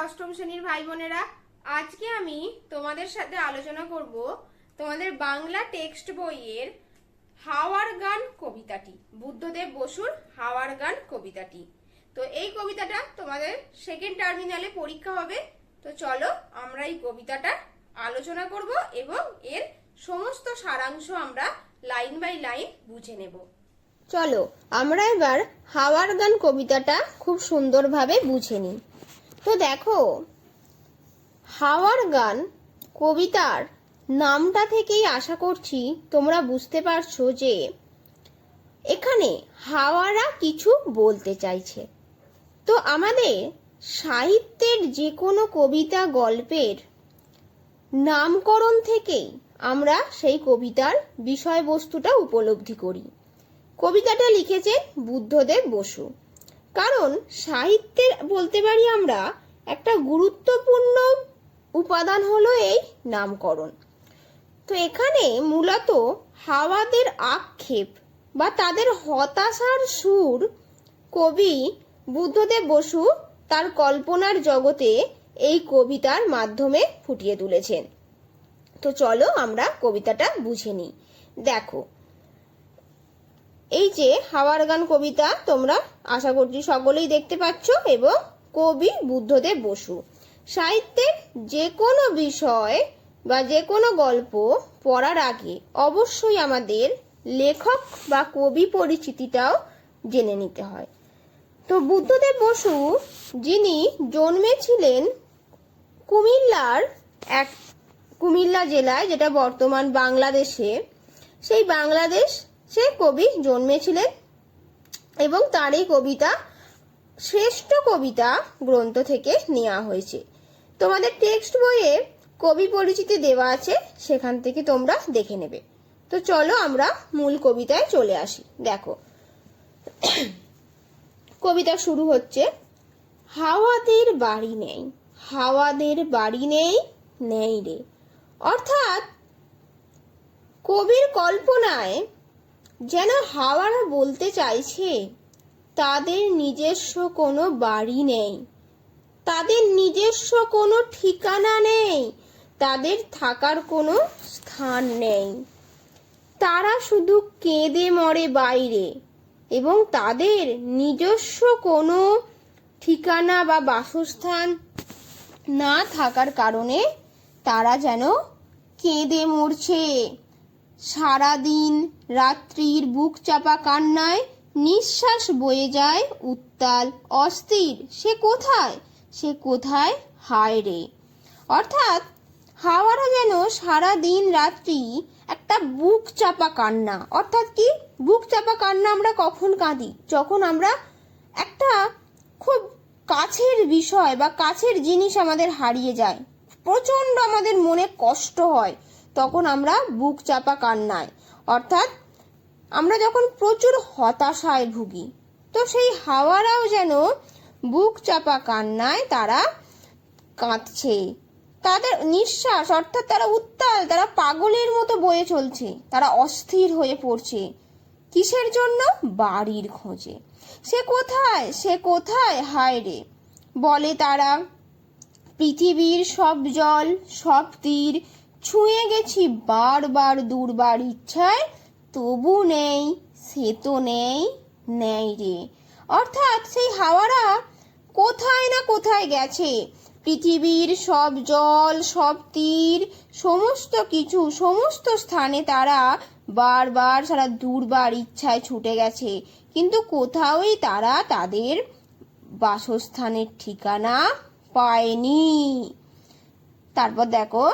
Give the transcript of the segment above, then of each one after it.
অষ্টম শ্রেণীর ভাই বোনেরা, আজকে আমি তোমাদের সাথে আলোচনা করব তোমাদের বাংলা টেক্সট বইয়ের হাওয়ার গান কবিতাটি, বুদ্ধদেব বসুর হাওয়ার গান কবিতাটি। তো এই কবিতাটা তোমাদের সেকেন্ড টার্মিনালে পরীক্ষা হবে। তো চলো আমরা এই কবিতাটা আলোচনা করব এবং এর সমস্ত সারাংশ আমরা লাইন বাই লাইন বুঝে নেব। চলো আমরা এবার হাওয়ার গান কবিতাটা খুব সুন্দরভাবে বুঝে নিই। তো দেখো, হাওয়ার গান কবিতার নামটা থেকেই আশা করছি তোমরা বুঝতে পারছো যে এখানে হাওয়ারা কিছু বলতে চাইছে। তো আমাদের সাহিত্যের যে কোনো কবিতা গল্পের নামকরণ থেকেই আমরা সেই কবিতার বিষয়বস্তুটা উপলব্ধি করি। কবিতাটা লিখেছেন বুদ্ধদেব বসু। কারণ সাহিত্যের বলতে পারি আমরা একটা গুরুত্বপূর্ণ উপাদান হলো এই নামকরণ। তো এখানে মূলত হাওয়াদের আক্ষেপ বা তাদের হতাশার সুর কবি বুদ্ধদেব বসু তার কল্পনার জগতে এই কবিতার মাধ্যমে ফুটিয়ে তুলেছেন। তো চলো আমরা কবিতাটা বুঝে নিই। দেখো, এই যে হাওয়ার গান কবিতা তোমরা আশা করছি সকলেই দেখতে পাচ্ছ, এবং কবি বুদ্ধদেব বসু। সাহিত্যের যে কোনো বিষয় বা যে কোনো গল্প পড়ার আগে অবশ্যই আমাদের লেখক বা কবি পরিচিতিটাও জেনে নিতে হয়। তো বুদ্ধদেব বসু, যিনি জন্মেছিলেন কুমিল্লা জেলায়, যেটা বর্তমান বাংলাদেশে, সেই বাংলাদেশে কবি জন্মেছিলেন এবং তার এই কবিতা শ্রেষ্ঠ কবিতা গ্রন্থ থেকে নেওয়া হয়েছে। তোমাদের টেক্সট বইয়ে কবি পরিচিতি দেওয়া আছে, সেখান থেকে তোমরা দেখে নেবে। তো চলো আমরা মূল কবিতায় চলে আসি। দেখো, কবিতা শুরু হচ্ছে, হাওয়াদের বাড়ি নেই, হাওয়াদের বাড়ি নেই, নেই রে। অর্থাৎ কবির কল্পনায় যেন হাওয়ারা বলতে চাইছে তাদের নিজস্ব কোনো বাড়ি নেই, তাদের নিজস্ব কোনো ঠিকানা নেই, তাদের থাকার কোনো স্থান নেই। তারা শুধু কেঁদে মরে বাইরে, এবং তাদের নিজস্ব কোনো ঠিকানা বা বাসস্থান না থাকার কারণে তারা যেন কেঁদে মরছে। সারাদিন রাত্রির বুক চাপা কান্নায় নিঃশ্বাস বয়ে যায় উত্তাল অস্থির, সে কোথায়, সে কোথায়, হায় রে। অর্থাৎ হাওয়ারা যেন সারাদিন রাত্রি একটা বুক চাপা কান্না। অর্থাৎ কি বুক চাপা কান্না আমরা কখন কাঁদি? যখন আমরা একটা খুব কাছের বিষয় বা কাছের জিনিস আমাদের হারিয়ে যায়, প্রচণ্ড আমাদের মনে কষ্ট হয়, তখন আমরা বুক চাপা কান্নায়, অর্থাৎ আমরা যখন প্রচুর হতাশায় ভুগি, তো সেই হাওয়ারাও যেন বুক চাপা কান্নায় তারা কাঁদছে। তাদের নিঃশ্বাস, অর্থাৎ তারা উত্তাল, তারা পাগলের মতো বয়ে চলছে, তারা অস্থির হয়ে পড়ছে। কিসের জন্য? বাড়ির খোঁজে। সে কোথায়, সে কোথায়, হায় রে। বলে তারা, পৃথিবীর সব জল সব তীর ছুঁয়ে গেছি বারবার দুর্বার ইচ্ছায়, তবু নেই, সে তো নেই, নেই রে। অর্থাৎ সেই হাওয়ারা কোথায় না কোথায় গেছে। পৃথিবীর সব জল সব তীর সমস্ত কিছু সমস্ত স্থানে তারা বারবার সারা দুর্বার ইচ্ছায় ছুটে গেছে, কিন্তু কোথাওই তারা তাদের বাসস্থানের ঠিকানা পায়নি। তারপর দেখো,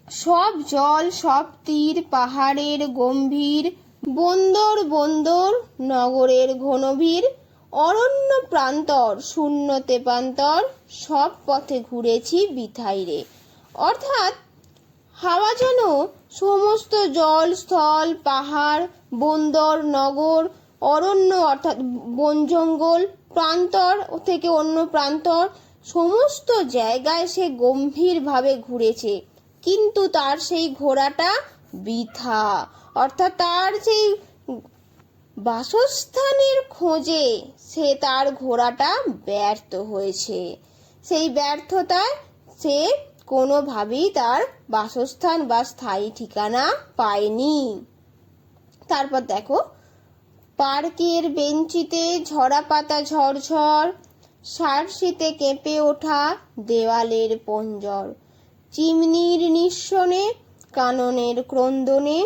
সব জল সব তীর পাহাড়ের গম্ভীর, বন্দর বন্দর নগরের ঘনভীর, অরণ্য প্রান্তর শূন্য তেপান্তর, সব পথে ঘুরেছি বৃথাই রে। অর্থাৎ হাওয়া যেন সমস্ত জল স্থল পাহাড় বন্দর নগর অরণ্য অর্থাৎ বন জঙ্গল প্রান্তর থেকে অন্য প্রান্তর সমস্ত জায়গায় সে গম্ভীরভাবে ঘুরেছে, কিন্তু তার সেই ঘোরাটা বৃথা। অর্থাৎ তার সেই বাসস্থানের খোঁজে সে তার ঘোড়াটা ব্যর্থ হয়েছে। সেই ব্যর্থতায় সে কোনোভাবেই তার বাসস্থান বা স্থায়ী ঠিকানা পায়নি। তারপর দেখো, পার্কের বেঞ্চিতে ঝরা পাতা ঝরঝর, সারশীতে কেঁপে ওঠা দেওয়ালের পঞ্জর, চিমনির নিঃসনে কাননের ক্রন্দনে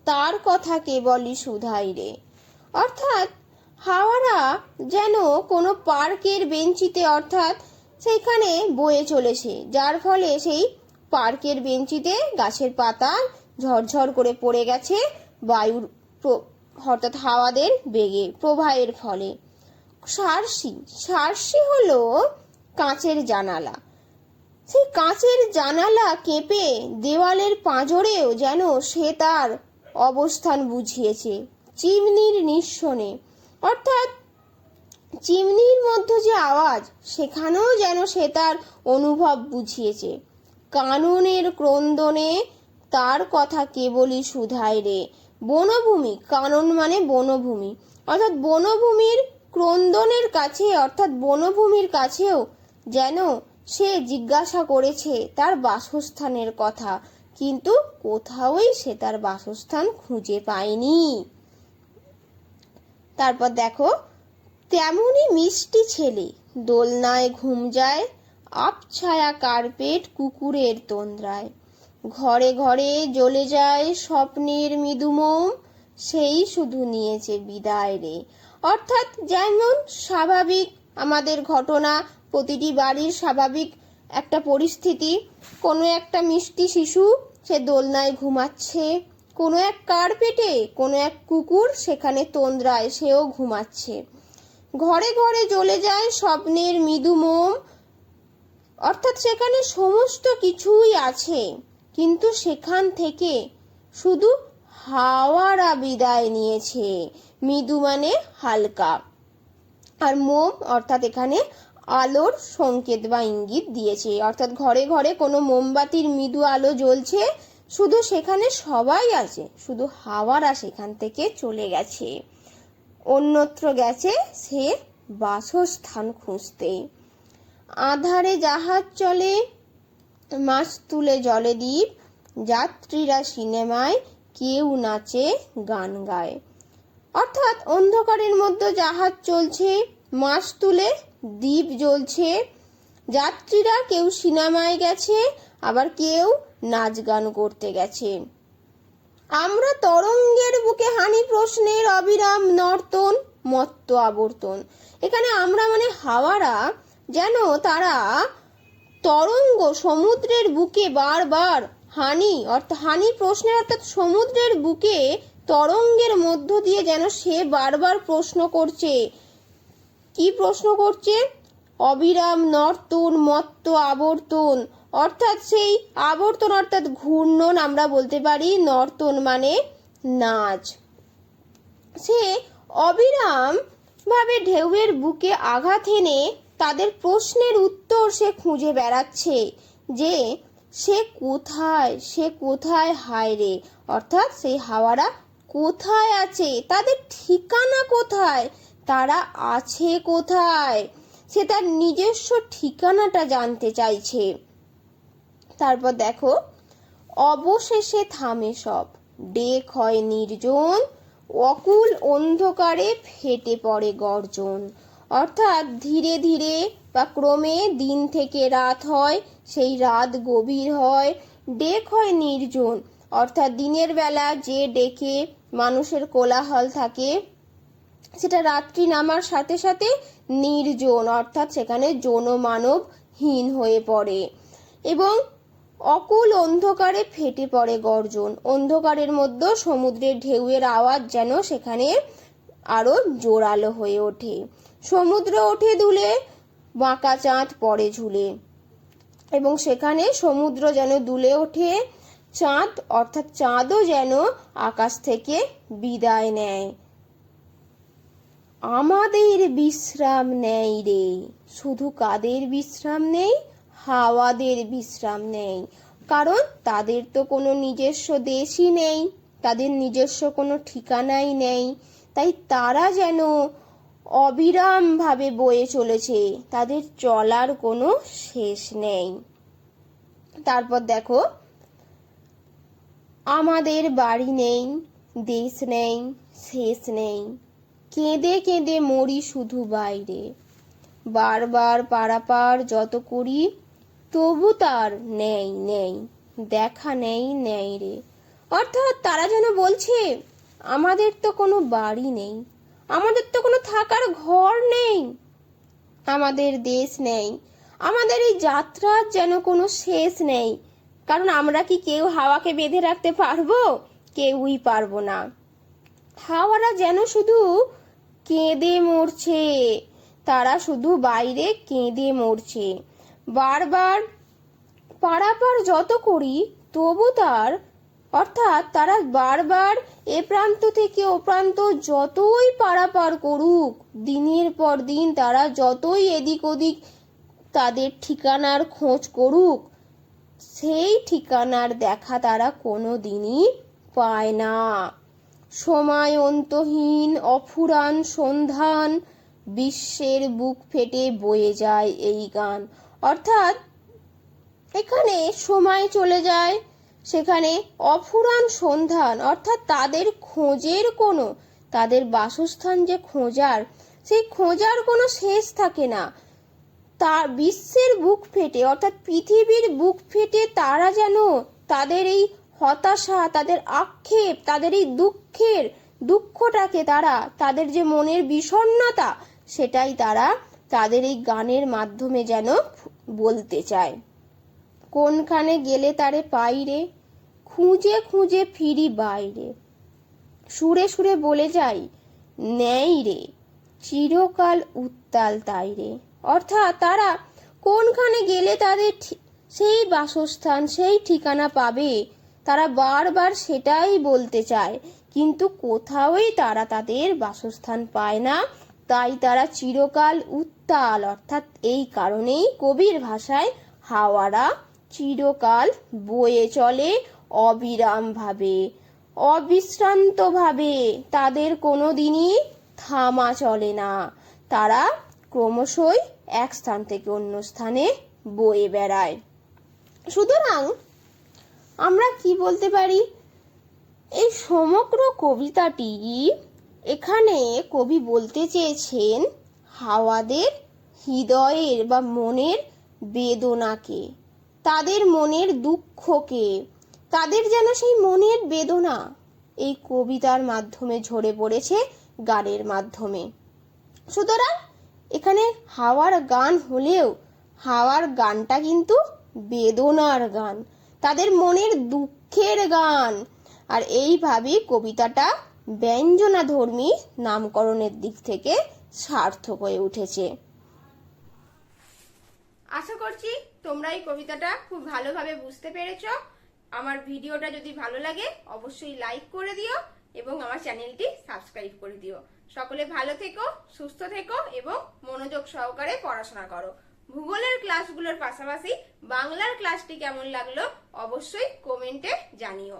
তার কথা কেবলই শুধাই রে। অর্থাৎ হাওয়ারা যেন কোনো পার্কের বেঞ্চিতে, অর্থাৎ সেখানে বয়ে চলেছে, যার ফলে সেই পার্কের বেঞ্চিতে গাছের পাতা ঝরঝর করে পড়ে গেছে বায়ুর অর্থাৎ হাওয়াদের বেগে প্রবাহের ফলে। সারসি হলো কাঁচের জানালা। সেই কাঁচের জানালা কেঁপে দেওয়ালের পাঁজরেও যেন সে তার অবস্থান বুঝিয়েছে। চিমনির নিঃসনে, অর্থাৎ চিমনির মধ্যে যে আওয়াজ, সেখানেও যেন সে তার অনুভব বুঝিয়েছে। কাননের ক্রন্দনে তার কথা কেবলই শুধায় রে। বনভূমি, কানন মানে বনভূমি, অর্থাৎ বনভূমির ক্রন্দনের কাছে, অর্থাৎ বনভূমির কাছেও যেন সে জিজ্ঞাসা করেছে তার বাসস্থানের কথা, কিন্তু কোথাওই সে তার বাসস্থান খুঁজে পায়নি। তারপর দেখো, তেমনই মিষ্টি ছেলে দোলনায় ঘুম যায়, আবছায়া কার্পেট কুকুরের তন্দ্রায়, ঘরে ঘরে জ্বলে যায় স্বপ্নের মৃদু মোম, সেই শুধু নিয়েছে বিদায় রে। অর্থাৎ যেমন স্বাভাবিক আমাদের ঘটনা, প্রতিটি বাড়ির স্বাভাবিক একটা পরিস্থিতি, কোনো একটা মিষ্টি শিশু সে দোলনায় ঘুমাচ্ছে, কোনো এক কার্পেটে কোনো এক কুকুর সেখানে তন্দ্রায় সেও ঘুমাচ্ছে, ঘরে ঘরে জ্বলে যায় স্বপ্নের মৃদু মোম, অর্থাৎ সেখানে সমস্ত কিছুই আছে, কিন্তু সেখান থেকে শুধু হাওয়ারা বিদায় নিয়েছে। মৃদু মানে হালকা, আর মোম অর্থাৎ এখানে আলোর সংকেত বা ইঙ্গিত দিয়েছে, অর্থাৎ ঘরে ঘরে কোনো মোমবাতির মৃদু আলো জ্বলছে, শুধু সেখানে সবাই আছে, শুধু হাওয়ারা সেখান থেকে চলে গেছে, অন্যত্র গেছে সে বাসস্থান খুঁজতে। আধারে জাহাজ চলে, মাছ তুলে জলে দ্বীপ, যাত্রীরা সিনেমায়, কেউ নাচে গান গায়। অর্থাৎ অন্ধকারের মধ্যে জাহাজ চলছে, মাছ তুলে দ্বীপ জ্বলছে, যাত্রীরা কেউ সিনেমায় গেছে, আবার কেউ নাচ গান করতে গেছে। আমরা তরঙ্গের বুকে হানি প্রশ্নের অবিরাম নর্তন, মত্ত আবর্তন। এখানে আমরা মানে হাওয়ারা যেন তারা তরঙ্গ সমুদ্রের বুকে বারবার হানি, অর্থাৎ হানি প্রশ্নের, অর্থাৎ সমুদ্রের বুকে তরঙ্গের মধ্য দিয়ে যেন সে বারবার প্রশ্ন করছে। কি প্রশ্ন করছে? অবিরাম নর্তন, মত্ত আবর্তন, অর্থাৎ সেই আবর্তন অর্থাৎ ঘূর্ণন আমরা বলতে পারি, নর্তন মানে নাচ। সে অবিরাম ভাবে ঢেউয়ের বুকে আঘাত এনে তাদের প্রশ্নের উত্তর সে খুঁজে বেড়াচ্ছে, যে সে কোথায় হায় রে। অর্থাৎ সেই হাওয়ারা কোথায় আছে, তাদের ঠিকানা কোথায়, তারা আছে কোথায়, সে তার নিজস্ব ঠিকানাটা জানতে চাইছে। তারপর দেখো, অবশেষে থামে সব, ডেক হয় নির্জন, অকুল অন্ধকারে ফেটে পড়ে গর্জন। অর্থাৎ ধীরে ধীরে বা ক্রমে দিন থেকে রাত হয়, সেই রাত গভীর হয়, ডেক হয় নির্জন, অর্থাৎ দিনের বেলা যে ডেকে মানুষের কোলাহল থাকে সেটা রাত্রি নামার সাথে সাথে নির্জন, অর্থাৎ সেখানে জনমানবহীন হয়ে পড়ে। এবং অকুল অন্ধকারে ফেটে পড়ে গর্জন, অন্ধকারের মধ্যে সমুদ্রের ঢেউয়ের আওয়াজ যেন সেখানে আরো জোরালো হয়ে ওঠে। সমুদ্র ওঠে দুলে, বাঁকা চাঁদ পড়ে ঝুলে, এবং সেখানে সমুদ্র যেন দুলে ওঠে, চাঁদ অর্থাৎ চাঁদও যেন আকাশ থেকে বিদায় নেয়। আমাদের বিশ্রাম নেই রে, শুধু কাদের বিশ্রাম নেই? হাওয়াদের বিশ্রাম নেই, কারণ তাদের তো কোনো নিজস্ব দেশই নেই, তাদের নিজস্ব কোনো ঠিকানাই নেই, তাই তারা যেন অবিরাম ভাবে বয়ে চলেছে, তাদের চলার কোনো শেষ নেই। তারপর দেখো, আমাদের বাড়ি নেই, দেশ নেই, শেষ নেই, কেঁদে কেঁদে মরি শুধু বাইরে, বারবার পারাপার যত করি, তবু তার নেই নেই, দেখা নেই নেই রে। অর্থাৎ তারা যেন বলছে, আমাদের তো কোনো বাড়ি নেই, আমাদের তো কোনো থাকার ঘর নেই, আমাদের দেশ নেই, আমাদের এই যাত্রার যেন কোনো শেষ নেই। কারণ আমরা কি কেউ হাওয়াকে বেঁধে রাখতে পারবো? কেউই পারবো না। হাওয়ারা যেন শুধু কেঁদে মরছে, তারা শুধু বাইরে কেঁদে মরছে। বারবার পারাপার যত করি তবু তার, অর্থাৎ তারা বারবার এ প্রান্ত থেকে ও প্রান্ত যতই পারাপার করুক, দিনের পর দিন তারা যতই এদিক ওদিক তাদের ঠিকানার খোঁজ করুক, সেই ঠিকানার দেখা তারা কোনো দিনই পায় না। সময় অন্তহীন অফুরান সন্ধান, বিশ্বের বুক ফেটে বয়ে যায় এই গান। অর্থাৎ এখানে সময় চলে যায়, সেখানে অফুরান সন্ধান, অর্থাৎ তাদের খোঁজের কোনো, তাদের বাসস্থান যে খোঁজার, সেই খোঁজার কোনো শেষ থাকে না। তার বিশ্বের বুক ফেটে, অর্থাৎ পৃথিবীর বুক ফেটে তারা যেন তাদের এই হতাশা, তাদের আক্ষেপ, তাদের এই দুঃখটাকে তারা, তাদের যে মনের বিষণ্ণতা, সেটাই তারা তাদের এই গানের মাধ্যমে যেন বলতে চায়। কোনখানে গেলে তারে পাই রে, খুঁজে খুঁজে ফিরি বাইরে, সুরে সুরে বলে যাই নেই রে, চিরকাল উত্তাল তাই রে। অর্থাৎ তারা কোনখানে গেলে তাদের সেই বাসস্থান, সেই ঠিকানা পাবে, তারা বারবার সেটাই বলতে চায়, কিন্তু কোথাওই তারা তাদের বাসস্থান পায় না। তাই তারা চিরকাল উত্তাল। অর্থাৎ এই কারণেই কবির ভাষায় হাওয়ারা চিরকাল বয়ে চলে অবিরাম ভাবে, অবিশ্রান্ত ভাবে, তাদের কোনো দিনই থামা চলে না, তারা ক্রমশই এক স্থান থেকে অন্য স্থানে বয়ে বেড়ায়। সুতরাং আমরা কি বলতে পারি, এই সমগ্র কবিতাটি, এখানে কবি বলতে চেয়েছেন হাওয়াদের হৃদয়ের বা মনের বেদনাকে, তাদের মনের দুঃখকে, তাদের যেন সেই মনের বেদনা এই কবিতার মাধ্যমে ঝরে পড়েছে গানের মাধ্যমে। সুতরাং এখানে হাওয়ার গান হলেও হাওয়ার গানটা কিন্তু বেদনার গান, তাদের মনের দুঃখের গান। আর এইভাবেই কবিতাটা ব্যঞ্জনাধর্মী নামকরণের দিক থেকে সার্থক হয়ে উঠেছে। আশা করছি তোমরা এই কবিতাটা খুব ভালোভাবে বুঝতে পেরেছো। আমার ভিডিওটা যদি ভালো লাগে অবশ্যই লাইক করে দিও এবং আমার চ্যানেলটি সাবস্ক্রাইব করে দিও। সকলে ভালো থেকো, সুস্থ থেকো এবং মনোযোগ সহকারে পড়াশোনা করো। ভূগোলের ক্লাসগুলোর পাশাপাশি বাংলার ক্লাসটি কেমন লাগলো অবশ্যই কমেন্টে জানিও।